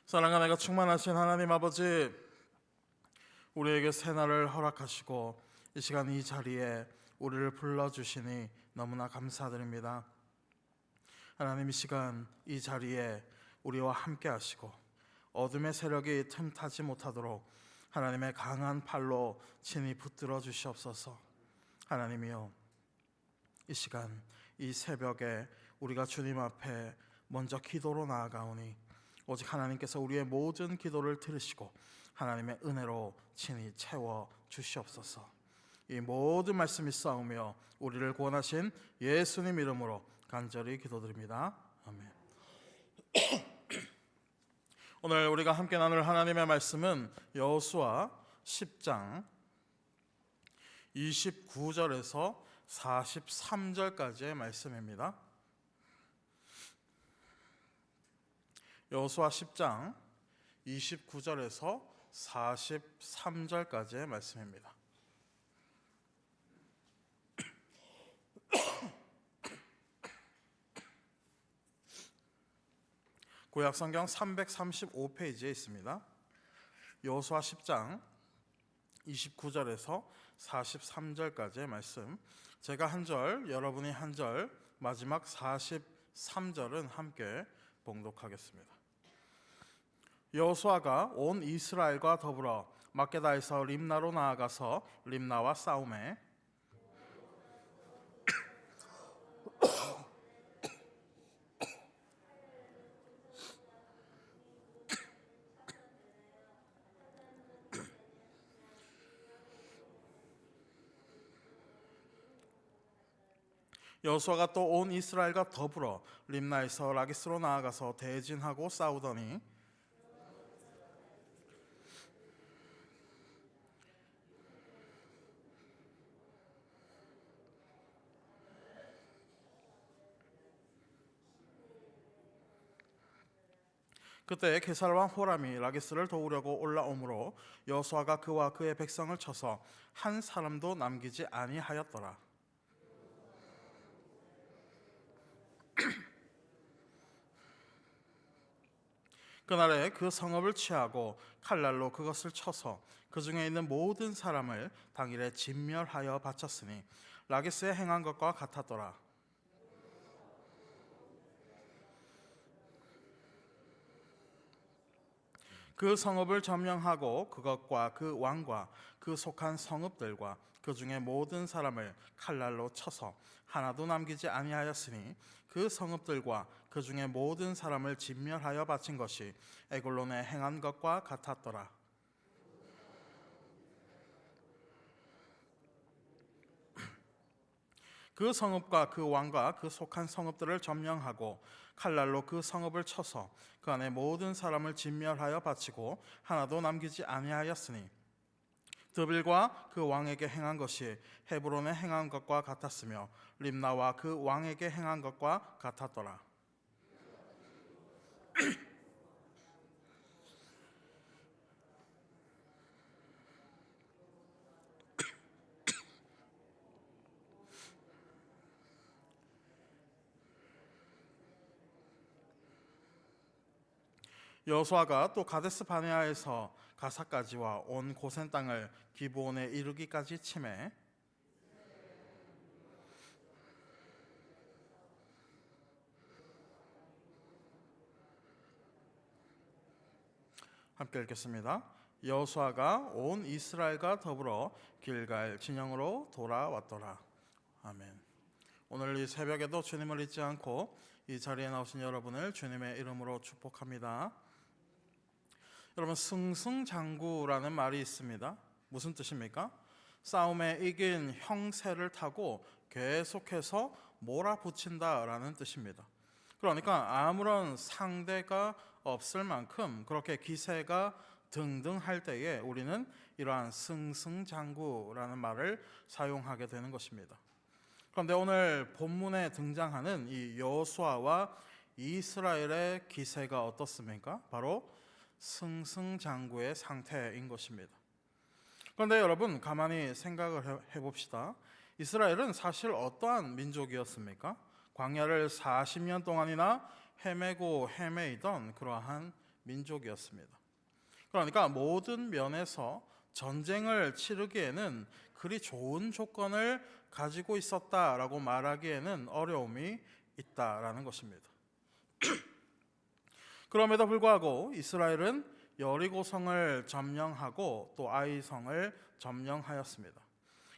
사랑과 내가 충만하신 하나님 아버지, 우리에게 새날을 허락하시고 이 시간 이 자리에 우리를 불러주시니 너무나 감사드립니다. 하나님, 이 시간 이 자리에 우리와 함께 하시고 어둠의 세력이 틈타지 못하도록 하나님의 강한 팔로 친히 붙들어 주시옵소서. 하나님이여, 이 시간 이 새벽에 우리가 주님 앞에 먼저 기도로 나아가오니 오직 하나님께서 우리의 모든 기도를 들으시고 하나님의 은혜로 친히 채워 주시옵소서. 이 모든 말씀이 싸우며 우리를 구원하신 예수님 이름으로 간절히 기도드립니다. 아멘. 오늘 우리가 함께 나눌 하나님의 말씀은 여호수아 10장 29절에서 43절까지의 말씀입니다. 여호수아 10장 29절에서 43절까지의 말씀입니다. 구약성경 335페이지에 있습니다. 여호수아 10장 29절에서 43절까지의 말씀, 제가 한 절, 여러분이 한 절, 마지막 43절은 함께 봉독하겠습니다. 여호수아가 온 이스라엘과 더불어 막게다에서 림나로 나아가서 림나와 싸우매 여호수아가 또 온 이스라엘과 더불어 림나에서 라기스로 나아가서 대진하고 싸우더니 그때 게살왕 호람이 라기스를 도우려고 올라오므로 여호수아가 그와 그의 백성을 쳐서 한 사람도 남기지 아니하였더라. 그날에 그 성읍을 취하고 칼날로 그것을 쳐서 그 중에 있는 모든 사람을 당일에 진멸하여 바쳤으니 라기스에 행한 것과 같았더라. 그 성읍을 점령하고 그것과 그 왕과 그 속한 성읍들과 그 중에 모든 사람을 칼날로 쳐서 하나도 남기지 아니하였으니 그 성읍들과 그 중에 모든 사람을 진멸하여 바친 것이 에글론에 행한 것과 같았더라. 그 성읍과 그 왕과 그 속한 성읍들을 점령하고 칼날로 그 성읍을 쳐서 그 안에 모든 사람을 진멸하여 바치고 하나도 남기지 아니하였으니 드빌과 그 왕에게 행한 것이 헤브론에 행한 것과 같았으며 림나와 그 왕에게 행한 것과 같았더라. 여호수아가 또 가데스 바네아에서 가사까지와 온 고센 땅을 기브온에 이르기까지 치매 함께 읽겠습니다. 여호수아가 온 이스라엘과 더불어 길갈 진영으로 돌아왔더라. 아멘. 오늘 이 새벽에도 주님을 잊지 않고 이 자리에 나오신 여러분을 주님의 이름으로 축복합니다. 여러분, 승승장구라는 말이 있습니다. 무슨 뜻입니까? 싸움에 이긴 형세를 타고 계속해서 몰아붙인다라는 뜻입니다. 그러니까 아무런 상대가 없을 만큼 그렇게 기세가 등등할 때에 우리는 이러한 승승장구라는 말을 사용하게 되는 것입니다. 그런데 오늘 본문에 등장하는 이 여호수아와 이스라엘의 기세가 어떻습니까? 바로 승승장구의 상태인 것입니다. 그런데 여러분, 가만히 생각을 해봅시다. 이스라엘은 사실 어떠한 민족이었습니까? 광야를 40년 동안이나 헤매고 헤매이던 그러한 민족이었습니다. 그러니까 모든 면에서 전쟁을 치르기에는 그리 좋은 조건을 가지고 있었다라고 말하기에는 어려움이 있다라는 것입니다. 그럼에도 불구하고 이스라엘은 여리고성을 점령하고 또 아이성을 점령하였습니다.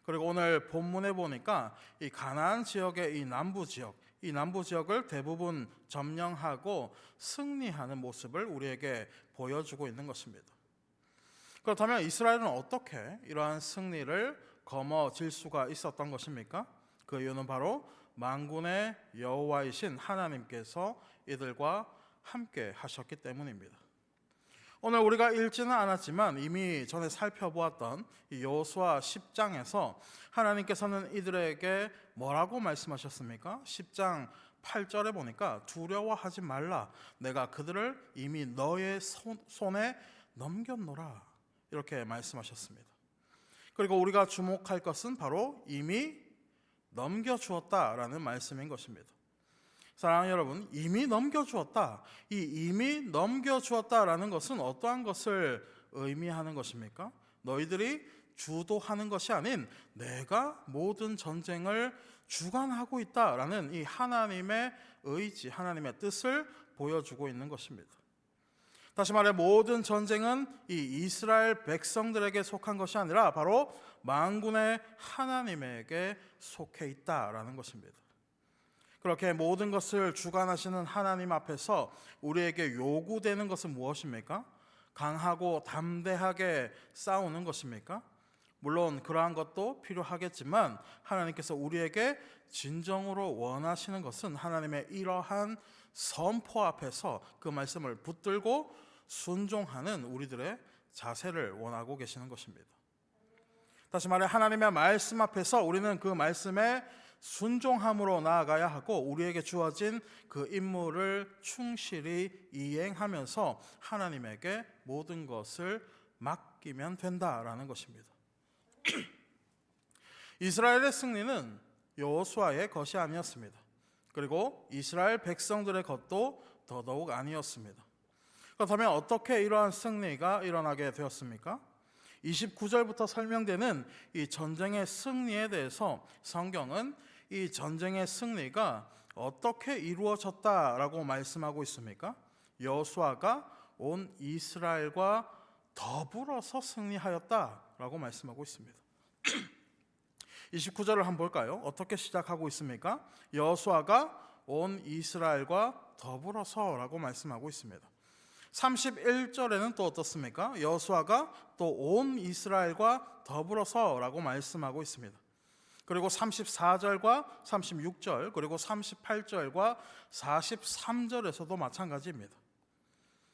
그리고 오늘 본문에 보니까 이 가나안 지역의 이 남부 지역을 대부분 점령하고 승리하는 모습을 우리에게 보여주고 있는 것입니다. 그렇다면 이스라엘은 어떻게 이러한 승리를 거머쥘 수가 있었던 것입니까? 그 이유는 바로 만군의 여호와이신 하나님께서 이들과 함께 하셨기 때문입니다. 오늘 우리가 읽지는 않았지만 이미 전에 살펴보았던 이 여호수아 10장에서 하나님께서는 이들에게 뭐라고 말씀하셨습니까? 10장 8절에 보니까 두려워하지 말라, 내가 그들을 이미 너의 손에 넘겼노라, 이렇게 말씀하셨습니다. 그리고 우리가 주목할 것은 바로 이미 넘겨주었다라는 말씀인 것입니다. 사랑하는 여러분, 이미 넘겨주었다. 이 이미 넘겨주었다라는 것은 어떠한 것을 의미하는 것입니까? 너희들이 주도하는 것이 아닌 내가 모든 전쟁을 주관하고 있다라는 이 하나님의 의지, 하나님의 뜻을 보여주고 있는 것입니다. 다시 말해 모든 전쟁은 이 이스라엘 백성들에게 속한 것이 아니라 바로 만군의 하나님에게 속해 있다라는 것입니다. 그렇게 모든 것을 주관하시는 하나님 앞에서 우리에게 요구되는 것은 무엇입니까? 강하고 담대하게 싸우는 것입니까? 물론 그러한 것도 필요하겠지만 하나님께서 우리에게 진정으로 원하시는 것은 하나님의 이러한 선포 앞에서 그 말씀을 붙들고 순종하는 우리들의 자세를 원하고 계시는 것입니다. 다시 말해 하나님의 말씀 앞에서 우리는 그 말씀에 순종함으로 나아가야 하고 우리에게 주어진 그 임무를 충실히 이행하면서 하나님에게 모든 것을 맡기면 된다라는 것입니다. 이스라엘의 승리는 여호수아의 것이 아니었습니다. 그리고 이스라엘 백성들의 것도 더더욱 아니었습니다. 그렇다면 어떻게 이러한 승리가 일어나게 되었습니까? 29절부터 설명되는 이 전쟁의 승리에 대해서 성경은 이 전쟁의 승리가 어떻게 이루어졌다라고 말씀하고 있습니까? 여호수아가 온 이스라엘과 더불어서 승리하였다라고 말씀하고 있습니다. 29절을 한번 볼까요? 어떻게 시작하고 있습니까? 여호수아가 온 이스라엘과 더불어서라고 말씀하고 있습니다. 31절에는 또 어떻습니까? 여호수아가 또 온 이스라엘과 더불어서라고 말씀하고 있습니다. 그리고 34절과 36절 그리고 38절과 43절에서도 마찬가지입니다.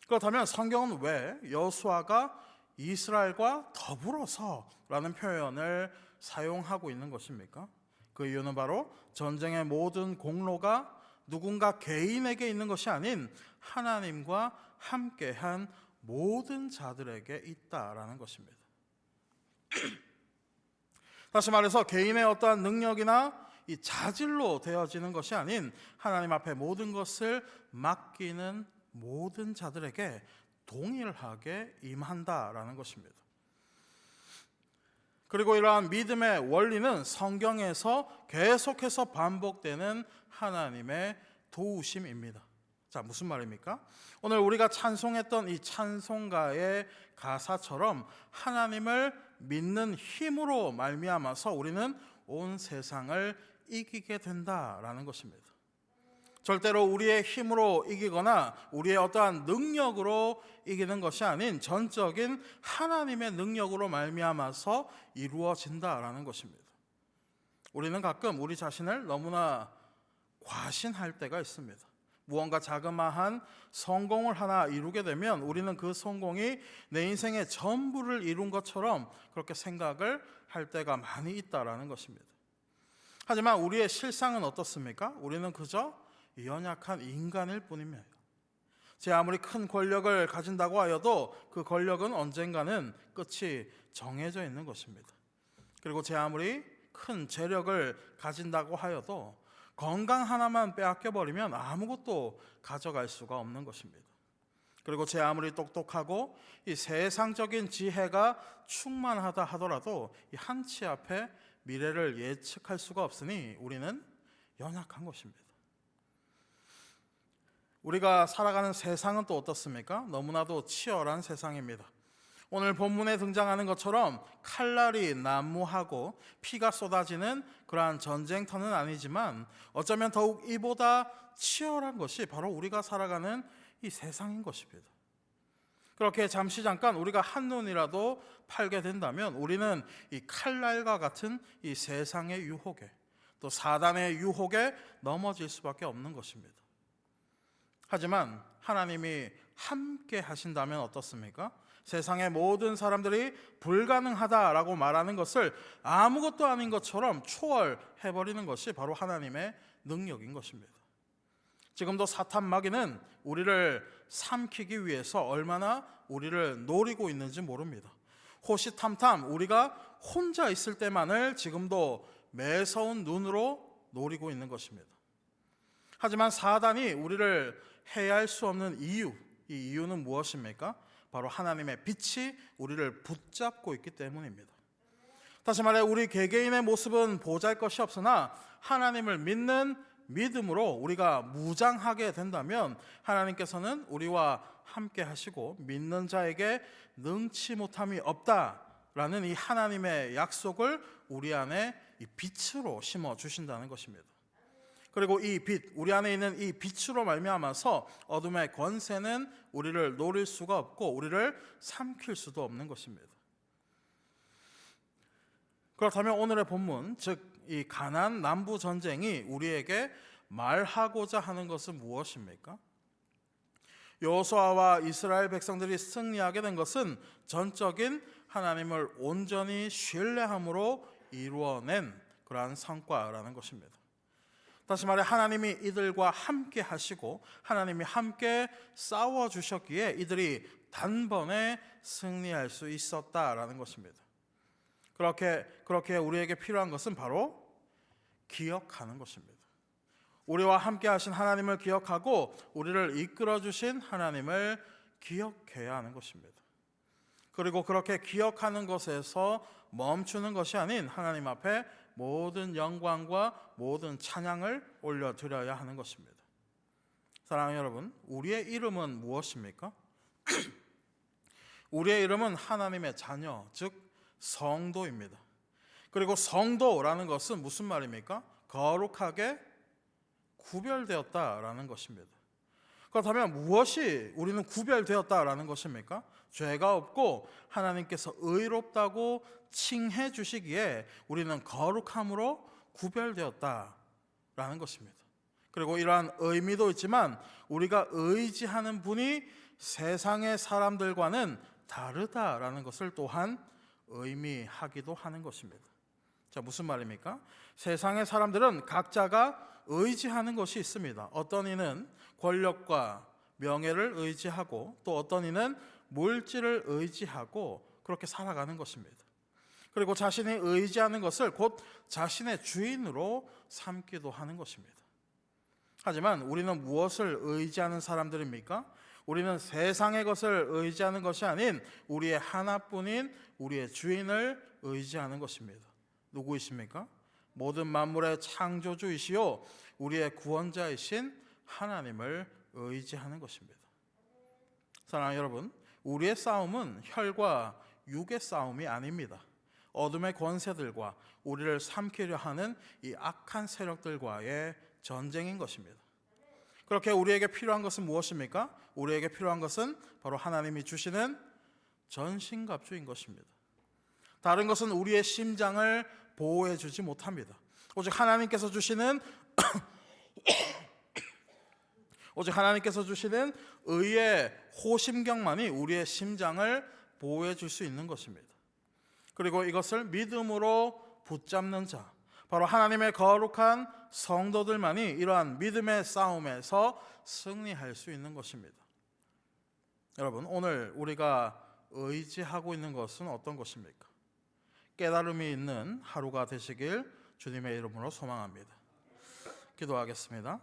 그렇다면 성경은 왜 여호수아가 이스라엘과 더불어서라는 표현을 사용하고 있는 것입니까? 그 이유는 바로 전쟁의 모든 공로가 누군가 개인에게 있는 것이 아닌 하나님과 함께한 모든 자들에게 있다라는 것입니다. 다시 말해서 개인의 어떠한 능력이나 이 자질로 되어지는 것이 아닌 하나님 앞에 모든 것을 맡기는 모든 자들에게 동일하게 임한다라는 것입니다. 그리고 이러한 믿음의 원리는 성경에서 계속해서 반복되는 하나님의 도우심입니다. 자, 무슨 말입니까? 오늘 우리가 찬송했던 이 찬송가의 가사처럼 하나님을 믿는 힘으로 말미암아서 우리는 온 세상을 이기게 된다라는 것입니다. 절대로 우리의 힘으로 이기거나 우리의 어떠한 능력으로 이기는 것이 아닌 전적인 하나님의 능력으로 말미암아서 이루어진다라는 것입니다. 우리는 가끔 우리 자신을 너무나 과신할 때가 있습니다. 무언가 자그마한 성공을 하나 이루게 되면 우리는 그 성공이 내 인생의 전부를 이룬 것처럼 그렇게 생각을 할 때가 많이 있다라는 것입니다. 하지만 우리의 실상은 어떻습니까? 우리는 그저 연약한 인간일 뿐입니다. 제 아무리 큰 권력을 가진다고 하여도 그 권력은 언젠가는 끝이 정해져 있는 것입니다. 그리고 제 아무리 큰 재력을 가진다고 하여도 건강 하나만 빼앗겨 버리면 아무것도 가져갈 수가 없는 것입니다. 그리고 제 아무리 똑똑하고 이 세상적인 지혜가 충만하다 하더라도 이 한치 앞에 미래를 예측할 수가 없으니 우리는 연약한 것입니다. 우리가 살아가는 세상은 또 어떻습니까? 너무나도 치열한 세상입니다. 오늘 본문에 등장하는 것처럼 칼날이 난무하고 피가 쏟아지는 그러한 전쟁터는 아니지만 어쩌면 더욱 이보다 치열한 것이 바로 우리가 살아가는 이 세상인 것입니다. 그렇게 잠시 잠깐 우리가 한눈이라도 팔게 된다면 우리는 이 칼날과 같은 이 세상의 유혹에, 또 사단의 유혹에 넘어질 수밖에 없는 것입니다. 하지만 하나님이 함께 하신다면 어떻습니까? 세상의 모든 사람들이 불가능하다라고 말하는 것을 아무것도 아닌 것처럼 초월해버리는 것이 바로 하나님의 능력인 것입니다. 지금도 사탄 마귀는 우리를 삼키기 위해서 얼마나 우리를 노리고 있는지 모릅니다. 호시탐탐 우리가 혼자 있을 때만을 지금도 매서운 눈으로 노리고 있는 것입니다. 하지만 사단이 우리를 해할 수 없는 이유, 이 이유는 무엇입니까? 바로 하나님의 빛이 우리를 붙잡고 있기 때문입니다. 다시 말해 우리 개개인의 모습은 보잘것이 없으나 하나님을 믿는 믿음으로 우리가 무장하게 된다면 하나님께서는 우리와 함께 하시고 믿는 자에게 능치 못함이 없다라는 이 하나님의 약속을 우리 안에 이 빛으로 심어 주신다는 것입니다. 그리고 이 빛, 우리 안에 있는 이 빛으로 말미암아서 어둠의 권세는 우리를 노릴 수가 없고 우리를 삼킬 수도 없는 것입니다. 그렇다면 오늘의 본문, 즉 이 가나안 남부 전쟁이 우리에게 말하고자 하는 것은 무엇입니까? 여호수아와 이스라엘 백성들이 승리하게 된 것은 전적인 하나님을 온전히 신뢰함으로 이루어낸 그러한 성과라는 것입니다. 다시 말해 하나님이 이들과 함께 하시고 하나님이 함께 싸워주셨기에 이들이 단번에 승리할 수 있었다라는 것입니다. 그렇게 우리에게 필요한 것은 바로 기억하는 것입니다. 우리와 함께 하신 하나님을 기억하고 우리를 이끌어 주신 하나님을 기억해야 하는 것입니다. 그리고 그렇게 기억하는 것에서 멈추는 것이 아닌 하나님 앞에 모든 영광과 모든 찬양을 올려드려야 하는 것입니다. 사랑하는 여러분, 우리의 이름은 무엇입니까? 우리의 이름은 하나님의 자녀, 즉 성도입니다. 그리고 성도라는 것은 무슨 말입니까? 거룩하게 구별되었다라는 것입니다. 그렇다면 무엇이 우리는 구별되었다라는 것입니까? 죄가 없고 하나님께서 의롭다고 칭해 주시기에 우리는 거룩함으로 구별되었다라는 것입니다. 그리고 이러한 의미도 있지만 우리가 의지하는 분이 세상의 사람들과는 다르다라는 것을 또한 의미하기도 하는 것입니다. 자, 무슨 말입니까? 세상의 사람들은 각자가 의지하는 것이 있습니다. 어떤 이는 권력과 명예를 의지하고 또 어떤 이는 물질을 의지하고 그렇게 살아가는 것입니다. 그리고 자신이 의지하는 것을 곧 자신의 주인으로 삼기도 하는 것입니다. 하지만 우리는 무엇을 의지하는 사람들입니까? 우리는 세상의 것을 의지하는 것이 아닌 우리의 하나뿐인 우리의 주인을 의지하는 것입니다. 누구이십니까? 모든 만물의 창조주이시요 우리의 구원자이신 하나님을 의지하는 것입니다. 사랑하는 여러분, 우리의 싸움은 혈과 육의 싸움이 아닙니다. 어둠의 권세들과 우리를 삼키려 하는 이 악한 세력들과의 전쟁인 것입니다. 그렇게 우리에게 필요한 것은 무엇입니까? 우리에게 필요한 것은 바로 하나님이 주시는 전신갑주인 것입니다. 다른 것은 우리의 심장을 보호해 주지 못합니다. 오직 하나님께서 주시는 의의 호심경만이 우리의 심장을 보호해 줄 수 있는 것입니다. 그리고 이것을 믿음으로 붙잡는 자, 바로 하나님의 거룩한 성도들만이 이러한 믿음의 싸움에서 승리할 수 있는 것입니다. 여러분, 오늘 우리가 의지하고 있는 것은 어떤 것입니까? 깨달음이 있는 하루가 되시길 주님의 이름으로 소망합니다. 기도하겠습니다.